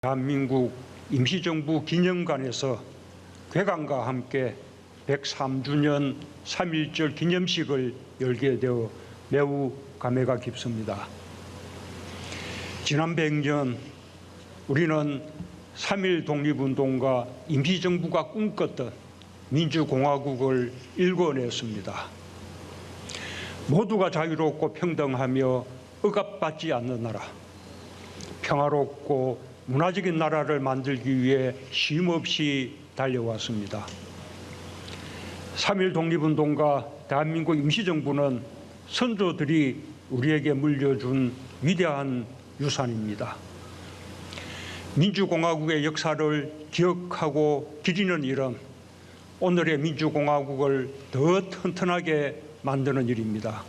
대한민국 임시정부 기념관에서 괴강과 함께 103주년 3.1절 기념식을 열게 되어 매우 감회가 깊습니다. 지난 100년 우리는 3.1 독립운동과 임시정부가 꿈꿨던 민주공화국을 일궈냈습니다. 모두가 자유롭고 평등하며 억압받지 않는 나라, 평화롭고 문화적인 나라를 만들기 위해 쉼없이 달려왔습니다. 3.1 독립운동과 대한민국 임시정부는 선조들이 우리에게 물려준 위대한 유산입니다. 민주공화국의 역사를 기억하고 기리는 일은 오늘의 민주공화국을 더 튼튼하게 만드는 일입니다.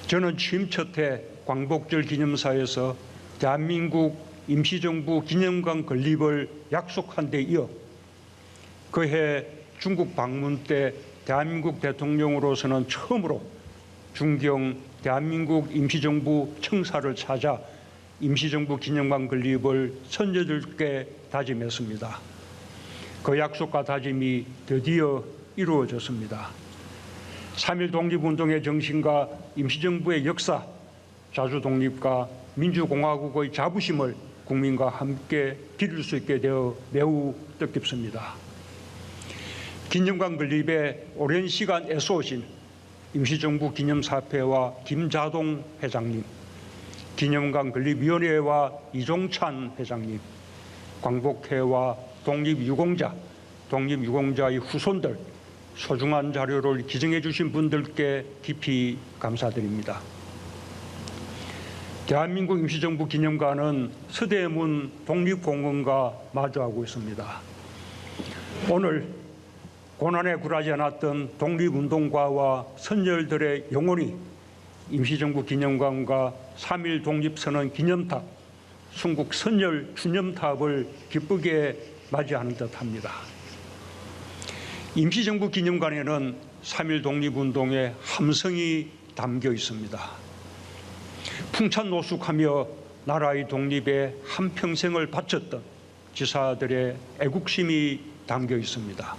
저는 취임 첫해 광복절 기념사에서 대한민국 임시정부 기념관 건립을 약속한 데 이어 그해 중국 방문 때 대한민국 대통령으로서는 처음으로 중경 대한민국 임시정부 청사를 찾아 임시정부 기념관 건립을 선조들께 다짐했습니다. 그 약속과 다짐이 드디어 이루어졌습니다. 3.1 독립운동의 정신과 임시정부의 역사, 자주독립과 민주공화국의 자부심을 국민과 함께 기릴 수 있게 되어 매우 뜻깊습니다. 기념관 건립에 오랜 시간 애써오신 임시정부 기념사패와 김자동 회장님, 기념관 건립위원회와 이종찬 회장님, 광복회와 독립유공자의 후손들, 소중한 자료를 기증해 주신 분들께 깊이 감사드립니다. 대한민국 임시정부 기념관은 서대문 독립공원과 마주하고 있습니다. 오늘 고난에 굴하지 않았던 독립운동가와 선열들의 영혼이 임시정부 기념관과 3.1 독립선언 기념탑, 순국 선열 추념탑을 기쁘게 맞이하는 듯합니다. 임시정부 기념관에는 3.1 독립운동의 함성이 담겨 있습니다. 풍찬노숙하며 나라의 독립에 한평생을 바쳤던 지사들의 애국심이 담겨 있습니다.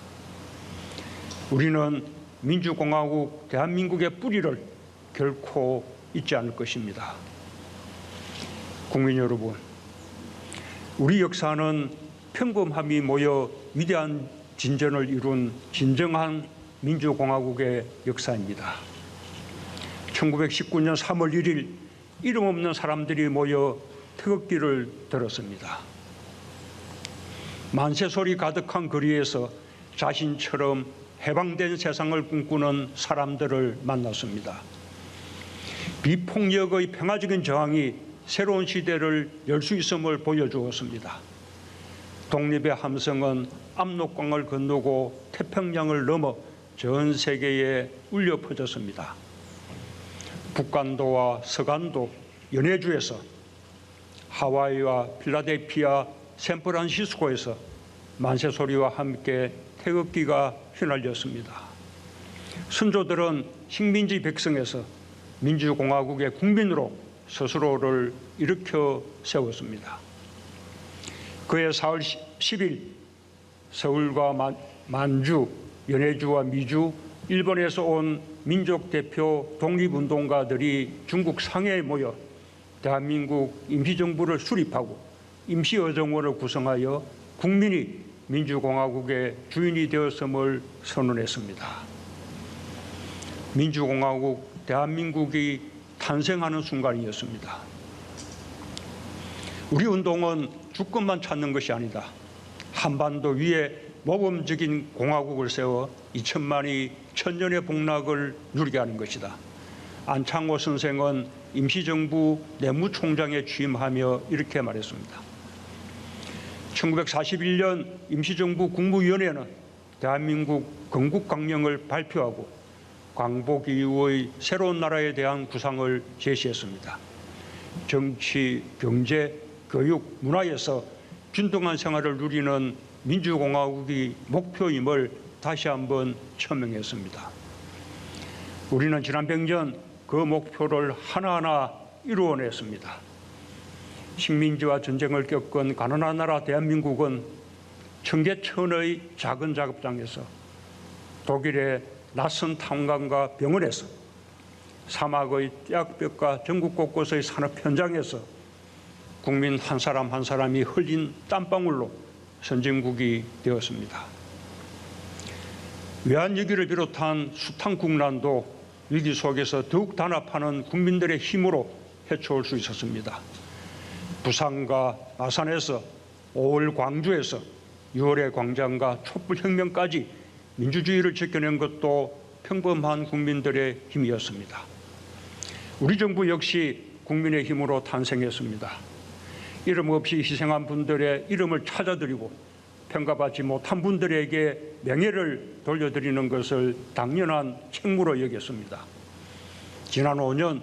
우리는 민주공화국 대한민국의 뿌리를 결코 잊지 않을 것입니다. 국민 여러분, 우리 역사는 평범함이 모여 위대한 진전을 이룬 진정한 민주공화국의 역사입니다. 1919년 3월 1일 이름 없는 사람들이 모여 태극기를 들었습니다. 만세소리 가득한 거리에서 자신처럼 해방된 세상을 꿈꾸는 사람들을 만났습니다. 비폭력의 평화적인 저항이 새로운 시대를 열 수 있음을 보여주었습니다. 독립의 함성은 압록강을 건너고 태평양을 넘어 전 세계에 울려 퍼졌습니다. 북간도와 서간도, 연해주에서, 하와이와 필라델피아, 샌프란시스코에서 만세소리와 함께 태극기가 휘날렸습니다. 선조들은 식민지 백성에서 민주공화국의 국민으로 스스로를 일으켜 세웠습니다. 그해 4월 10일 서울과 만주, 연해주와 미주, 일본에서 온 민족 대표 독립운동가들이 중국 상해에 모여 대한민국 임시정부를 수립하고 임시의정원을 구성하여 국민이 민주공화국의 주인이 되었음을 선언했습니다. 민주공화국 대한민국이 탄생하는 순간이었습니다. 우리 운동은 주권만 찾는 것이 아니다. 한반도 위에 모범적인 공화국을 세워 2천만이 천년의 복락을 누리게 하는 것이다. 안창호 선생은 임시정부 내무총장에 취임하며 이렇게 말했습니다. 1941년 임시정부 국무위원회는 대한민국 건국강령을 발표하고 광복 이후의 새로운 나라에 대한 구상을 제시했습니다. 정치, 경제, 교육, 문화에서 균등한 생활을 누리는 민주공화국이 목표임을 다시 한번 천명했습니다. 우리는 지난 100년 그 목표를 하나하나 이루어냈습니다. 식민지와 전쟁을 겪은 가난한 나라 대한민국은 청계천의 작은 작업장에서 독일의 낯선 탐관과 병원에서 사막의 떼약볕과 전국 곳곳의 산업 현장에서 국민 한 사람 한 사람이 흘린 땀방울로 선진국이 되었습니다. 외환위기를 비롯한 숱한 국난도 위기 속에서 더욱 단합하는 국민들의 힘으로 헤쳐올 수 있었습니다. 부산과 마산에서 5월 광주에서 6월의 광장과 촛불혁명까지 민주주의를 지켜낸 것도 평범한 국민들의 힘이었습니다. 우리 정부 역시 국민의 힘으로 탄생했습니다. 이름 없이 희생한 분들의 이름을 찾아드리고 평가받지 못한 분들에게 명예를 돌려드리는 것을 당연한 책무로 여겼습니다. 지난 5년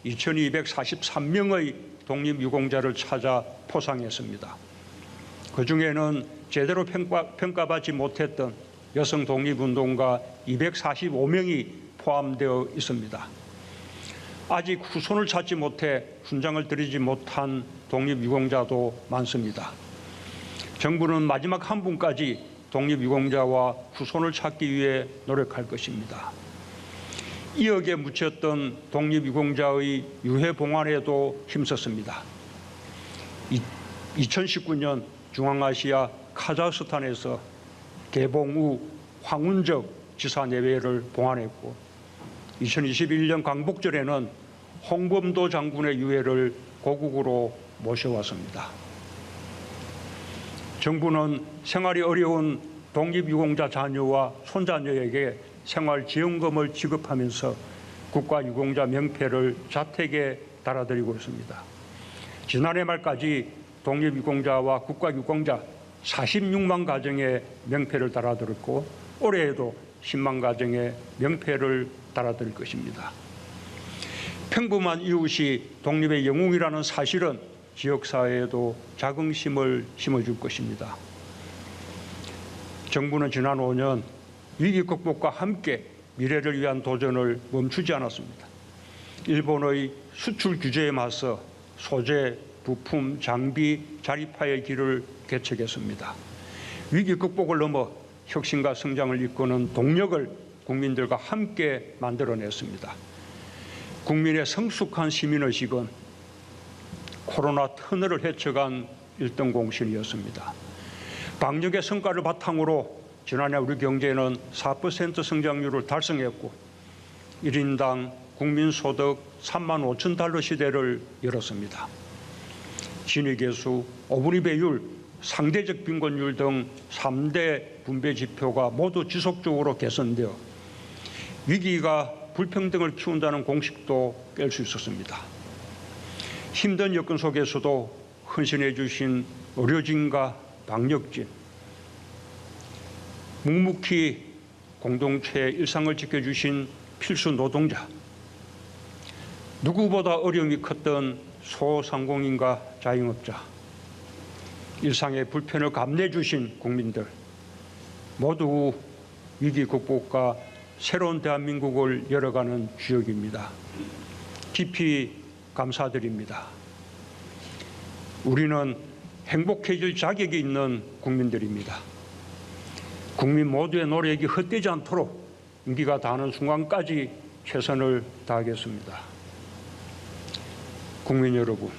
2243명의 독립유공자를 찾아 포상했습니다. 그중에는 제대로 평가받지 못했던 여성 독립운동가 245명이 포함되어 있습니다. 아직 후손을 찾지 못해 훈장을 드리지 못한 독립유공자도 많습니다. 정부는 마지막 한 분까지 독립유공자와 후손을 찾기 위해 노력할 것입니다. 2억에 묻혔던 독립유공자의 유해 봉환에도 힘썼습니다. 2019년 중앙아시아 카자흐스탄에서 개봉 후 황운적 지사 내외를 봉환했고 2021년 광복절에는 홍범도 장군의 유해를 고국으로 모셔왔습니다. 정부는 생활이 어려운 독립유공자 자녀와 손자녀에게 생활지원금을 지급하면서 국가유공자 명패를 자택에 달아드리고 있습니다. 지난해 말까지 독립유공자와 국가유공자 46만 가정에 명패를 달아드렸고 올해에도 10만 가정에 명패를 달아드릴 것입니다. 평범한 이웃이 독립의 영웅이라는 사실은 지역사회에도 자긍심을 심어줄 것입니다. 정부는 지난 5년 위기 극복과 함께 미래를 위한 도전을 멈추지 않았습니다. 일본의 수출 규제에 맞서 소재, 부품, 장비, 자립화의 길을 개척했습니다. 위기 극복을 넘어 혁신과 성장을 이끄는 동력을 국민들과 함께 만들어냈습니다. 국민의 성숙한 시민의식은 코로나 터널을 헤쳐간 1등 공신이었습니다. 방역의 성과를 바탕으로 지난해 우리 경제는 4% 성장률을 달성했고 1인당 국민소득 3만 5천 달러 시대를 열었습니다. 진위계수, 어분위 배율, 상대적 빈곤율 등 3대 분배 지표가 모두 지속적으로 개선되어 위기가 불평등을 키운다는 공식도 깰 수 있었습니다. 힘든 여건 속에서도 헌신해 주신 의료진과 방역진, 묵묵히 공동체의 일상을 지켜주신 필수 노동자, 누구보다 어려움이 컸던 소상공인과 자영업자, 일상의 불편을 감내해 주신 국민들 모두 위기 극복과 새로운 대한민국을 열어가는 주역입니다. 깊이 감사드립니다. 우리는 행복해질 자격이 있는 국민들입니다. 국민 모두의 노력이 헛되지 않도록 임기가 다하는 순간까지 최선을 다하겠습니다. 국민 여러분,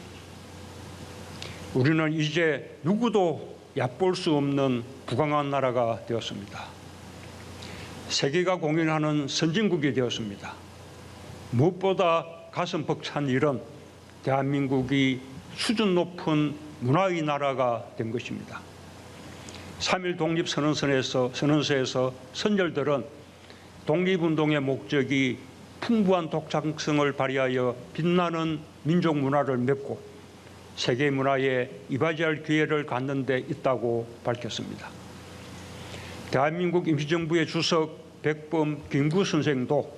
우리는 이제 누구도 얕볼 수 없는 부강한 나라가 되었습니다. 세계가 공인하는 선진국이 되었습니다. 무엇보다 가슴 벅찬 일은 대한민국이 수준 높은 문화의 나라가 된 것입니다. 3.1 독립선언서에서 선열들은 독립운동의 목적이 풍부한 독창성을 발휘하여 빛나는 민족 문화를 맺고 세계 문화에 이바지할 기회를 갖는 데 있다고 밝혔습니다. 대한민국 임시정부의 주석 백범 김구 선생도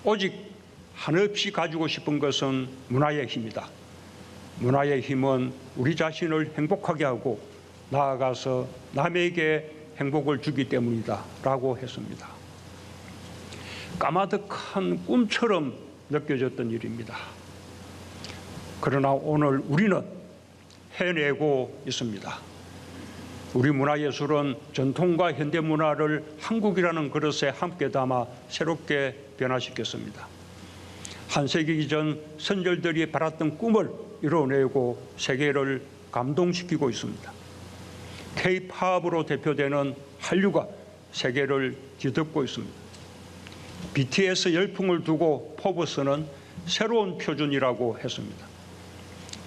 오직 한없이 가지고 싶은 것은 문화의 힘이다. 문화의 힘은 우리 자신을 행복하게 하고 나아가서 남에게 행복을 주기 때문이다 라고 했습니다. 까마득한 꿈처럼 느껴졌던 일입니다. 그러나 오늘 우리는 해내고 있습니다. 우리 문화예술은 전통과 현대문화를 한국이라는 그릇에 함께 담아 새롭게 변화시켰습니다. 한 세기 전 선열들이 바랐던 꿈을 이뤄내고 세계를 감동시키고 있습니다. K-팝으로 대표되는 한류가 세계를 뒤덮고 있습니다. BTS 열풍을 두고 포브스는 새로운 표준이라고 했습니다.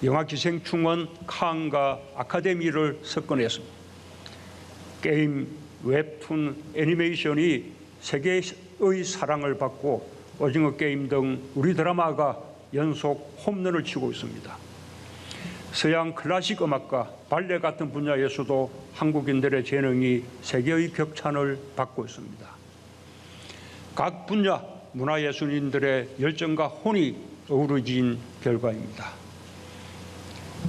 영화 기생충은 칸과 아카데미를 석권했습니다. 게임, 웹툰, 애니메이션이 세계의 사랑을 받고 오징어 게임 등 우리 드라마가 연속 홈런을 치고 있습니다. 서양 클래식 음악과 발레 같은 분야에서도 한국인들의 재능이 세계의 격찬을 받고 있습니다. 각 분야 문화예술인들의 열정과 혼이 어우러진 결과입니다.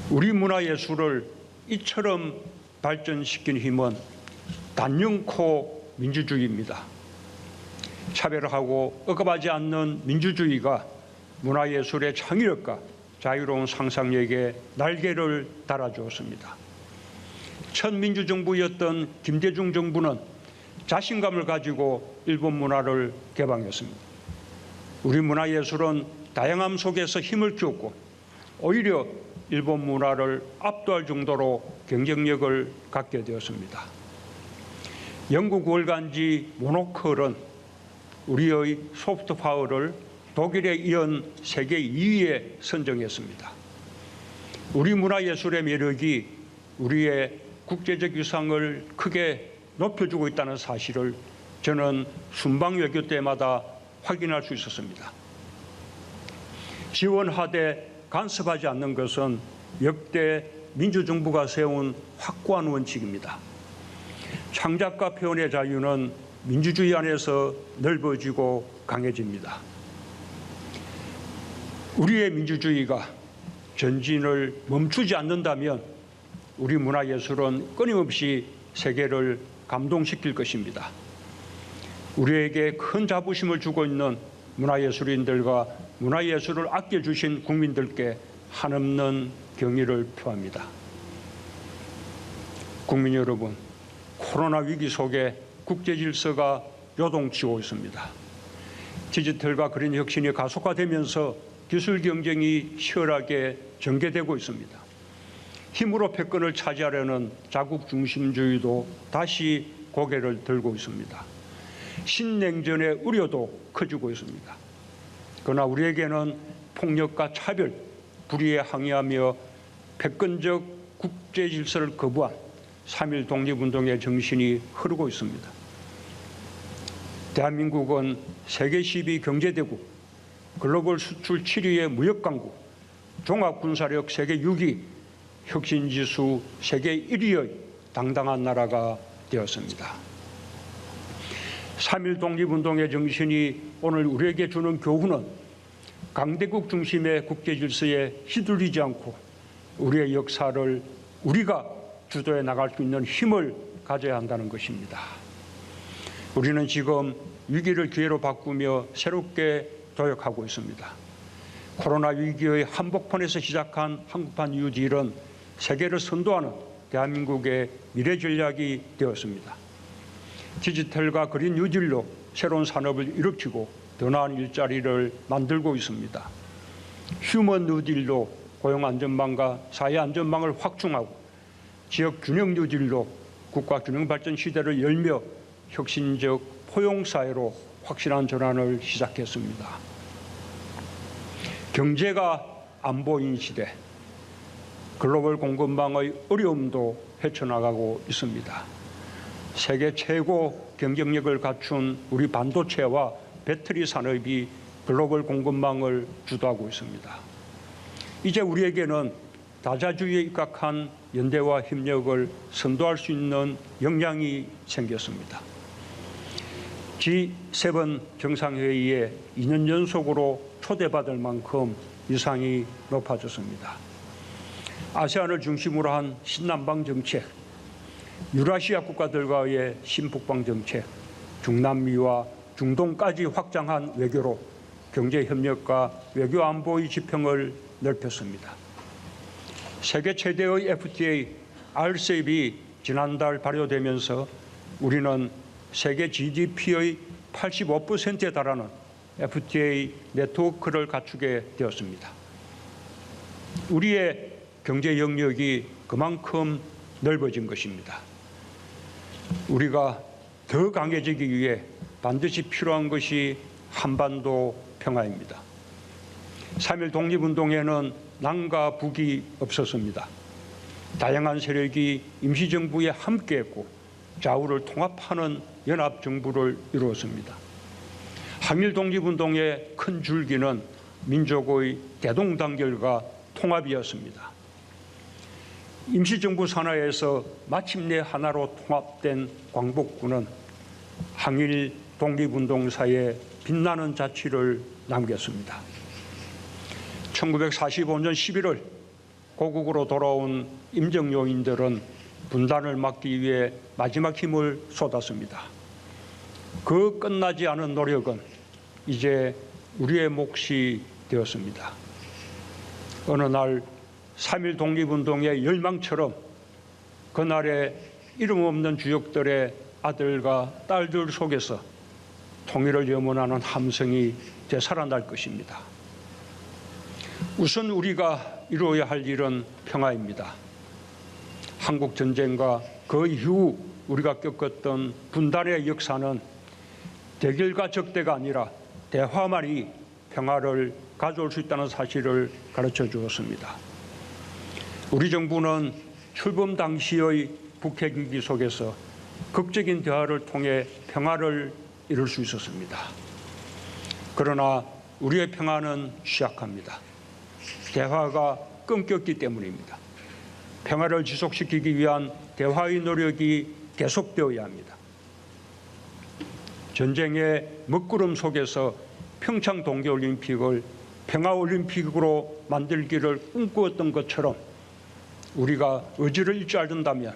우리 문화예술을 이처럼 발전시킨 힘은 단연코 민주주의입니다. 차별하고 억압하지 않는 민주주의가 문화예술의 창의력과 자유로운 상상력에 날개를 달아주었습니다. 첫 민주정부였던 김대중 정부는 자신감을 가지고 일본 문화를 개방했습니다. 우리 문화예술은 다양함 속에서 힘을 키웠고 오히려 일본 문화를 압도할 정도로 경쟁력을 갖게 되었습니다. 영국 월간지 모노클은 우리의 소프트 파워를 독일에 이은 세계 2위에 선정했습니다. 우리 문화예술의 매력이 우리의 국제적 위상을 크게 높여주고 있다는 사실을 저는 순방 외교 때마다 확인할 수 있었습니다. 지원하되 간섭하지 않는 것은 역대 민주정부가 세운 확고한 원칙입니다. 창작과 표현의 자유는 민주주의 안에서 넓어지고 강해집니다. 우리의 민주주의가 전진을 멈추지 않는다면 우리 문화예술은 끊임없이 세계를 감동시킬 것입니다. 우리에게 큰 자부심을 주고 있는 문화예술인들과 문화예술을 아껴주신 국민들께 한없는 경의를 표합니다. 국민 여러분, 코로나 위기 속에 국제 질서가 요동치고 있습니다. 디지털과 그린 혁신이 가속화되면서 기술 경쟁이 치열하게 전개되고 있습니다. 힘으로 패권을 차지하려는 자국 중심주의도 다시 고개를 들고 있습니다. 신냉전의 우려도 커지고 있습니다. 그러나 우리에게는 폭력과 차별, 불의에 항의하며 패권적 국제 질서를 거부한 3.1 독립운동의 정신이 흐르고 있습니다. 대한민국은 세계 12 경제대국, 글로벌 수출 7위의 무역강국, 종합군사력 세계 6위, 혁신지수 세계 1위의 당당한 나라가 되었습니다. 3.1 독립운동의 정신이 오늘 우리에게 주는 교훈은 강대국 중심의 국제질서에 휘둘리지 않고 우리의 역사를 우리가 주도해 나갈 수 있는 힘을 가져야 한다는 것입니다. 우리는 지금 위기를 기회로 바꾸며 새롭게 도약하고 있습니다. 코로나 위기의 한복판에서 시작한 한국판 뉴딜은 세계를 선도하는 대한민국의 미래 전략이 되었습니다. 디지털과 그린 뉴딜로 새로운 산업을 일으키고 더 나은 일자리를 만들고 있습니다. 휴먼 뉴딜로 고용 안전망과 사회 안전망을 확충하고 지역 균형 뉴딜로 국가 균형 발전 시대를 열며 혁신적 포용사회로 확실한 전환을 시작했습니다. 경제가 안 보인 시대, 글로벌 공급망의 어려움도 헤쳐나가고 있습니다. 세계 최고 경쟁력을 갖춘 우리 반도체와 배터리 산업이 글로벌 공급망을 주도하고 있습니다. 이제 우리에게는 다자주의에 입각한 연대와 협력을 선도할 수 있는 역량이 생겼습니다. G7 정상회의에 2년 연속으로 초대받을 만큼 위상이 높아졌습니다. 아세안을 중심으로 한 신남방 정책, 유라시아 국가들과의 신북방 정책, 중남미와 중동까지 확장한 외교로 경제협력과 외교안보의 지평을 넓혔습니다. 세계 최대의 FTA RCEP이 지난달 발효되면서 우리는 세계 GDP의 85%에 달하는 FTA 네트워크를 갖추게 되었습니다. 우리의 경제 영역이 그만큼 넓어진 것입니다. 우리가 더 강해지기 위해 반드시 필요한 것이 한반도 평화입니다. 3.1 독립운동에는 남과 북이 없었습니다. 다양한 세력이 임시정부에 함께했고 좌우를 통합하는 연합정부를 이루었습니다. 항일 독립운동의 큰 줄기는 민족의 대동단결과 통합이었습니다. 임시정부 산하에서 마침내 하나로 통합된 광복군은 항일 독립운동사에 빛나는 자취를 남겼습니다. 1945년 11월 고국으로 돌아온 임정요인들은 분단을 막기 위해 마지막 힘을 쏟았습니다. 그 끝나지 않은 노력은 이제 우리의 몫이 되었습니다. 어느 날 3.1 독립운동의 열망처럼 그날의 이름 없는 주역들의 아들과 딸들 속에서 통일을 염원하는 함성이 되살아날 것입니다. 우선 우리가 이루어야 할 일은 평화입니다. 한국 전쟁과 그 이후 우리가 겪었던 분단의 역사는 대결과 적대가 아니라 대화만이 평화를 가져올 수 있다는 사실을 가르쳐 주었습니다. 우리 정부는 출범 당시의 북핵 위기 속에서 극적인 대화를 통해 평화를 이룰 수 있었습니다. 그러나 우리의 평화는 취약합니다. 대화가 끊겼기 때문입니다. 평화를 지속시키기 위한 대화의 노력이 계속되어야 합니다. 전쟁의 먹구름 속에서 평창 동계올림픽을 평화올림픽으로 만들기를 꿈꾸었던 것처럼 우리가 의지를 잃지 않는다면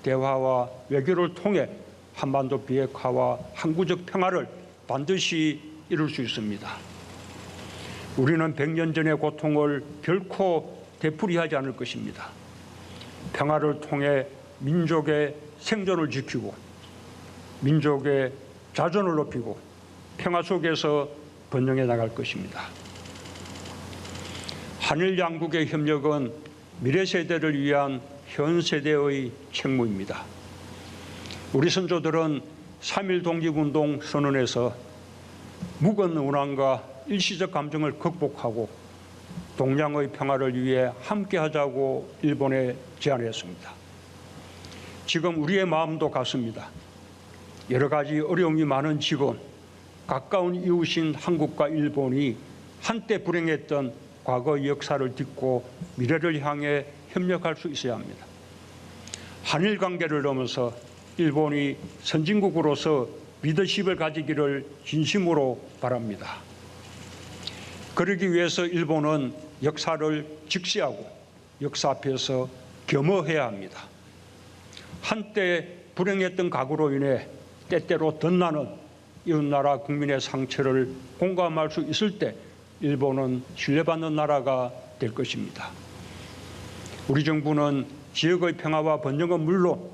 대화와 외교를 통해 한반도 비핵화와 항구적 평화를 반드시 이룰 수 있습니다. 우리는 100년 전의 고통을 결코 되풀이하지 않을 것입니다. 평화를 통해 민족의 생존을 지키고 민족의 자존을 높이고 평화 속에서 번영해 나갈 것입니다. 한일 양국의 협력은 미래 세대를 위한 현 세대의 책무입니다. 우리 선조들은 3.1 독립운동 선언에서 묵은 운항과 일시적 감정을 극복하고 동양의 평화를 위해 함께하자고 일본에 제안했습니다. 지금 우리의 마음도 같습니다. 여러 가지 어려움이 많은 지금 가까운 이웃인 한국과 일본이 한때 불행했던 과거의 역사를 딛고 미래를 향해 협력할 수 있어야 합니다. 한일 관계를 넘어서 일본이 선진국으로서 리더십을 가지기를 진심으로 바랍니다. 그러기 위해서 일본은 역사를 직시하고 역사 앞에서 겸허해야 합니다. 한때 불행했던 과거로 인해 때때로 덧나는 이웃나라 국민의 상처를 공감할 수 있을 때 일본은 신뢰받는 나라가 될 것입니다. 우리 정부는 지역의 평화와 번영은 물론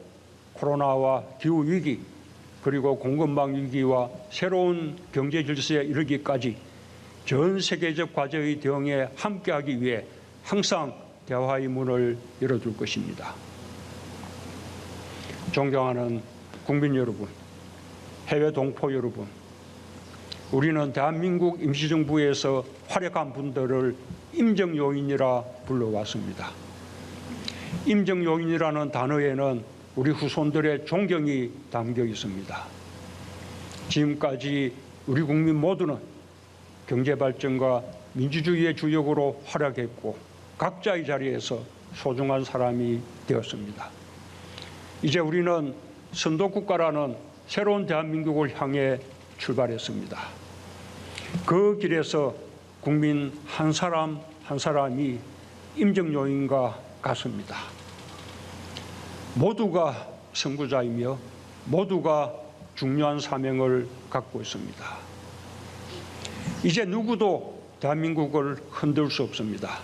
코로나와 기후위기 그리고 공급망 위기와 새로운 경제 질서에 이르기까지 전 세계적 과제의 대응에 함께하기 위해 항상 대화의 문을 열어둘 것입니다. 존경하는 국민 여러분, 해외 동포 여러분, 우리는 대한민국 임시정부에서 활약한 분들을 임정요인이라 불러왔습니다. 임정요인이라는 단어에는 우리 후손들의 존경이 담겨 있습니다. 지금까지 우리 국민 모두는 경제발전과 민주주의의 주역으로 활약했고 각자의 자리에서 소중한 사람이 되었습니다. 이제 우리는 선도국가라는 새로운 대한민국을 향해 출발했습니다. 그 길에서 국민 한 사람 한 사람이 임정요인과 같습니다. 모두가 선구자이며 모두가 중요한 사명을 갖고 있습니다. 이제 누구도 대한민국을 흔들 수 없습니다.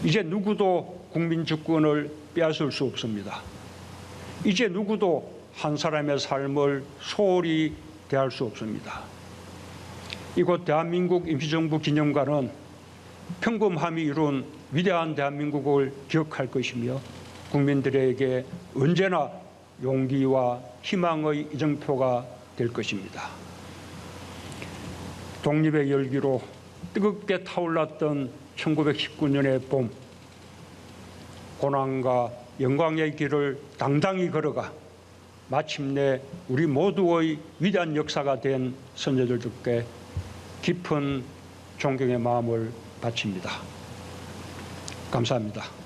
이제 누구도 국민 주권을 빼앗을 수 없습니다. 이제 누구도 한 사람의 삶을 소홀히 대할 수 없습니다. 이곳 대한민국 임시정부 기념관은 평범함이 이룬 위대한 대한민국을 기억할 것이며 국민들에게 언제나 용기와 희망의 이정표가 될 것입니다. 독립의 열기로 뜨겁게 타올랐던 1919년의 봄, 고난과 영광의 길을 당당히 걸어가 마침내 우리 모두의 위대한 역사가 된 선조들께 깊은 존경의 마음을 바칩니다. 감사합니다.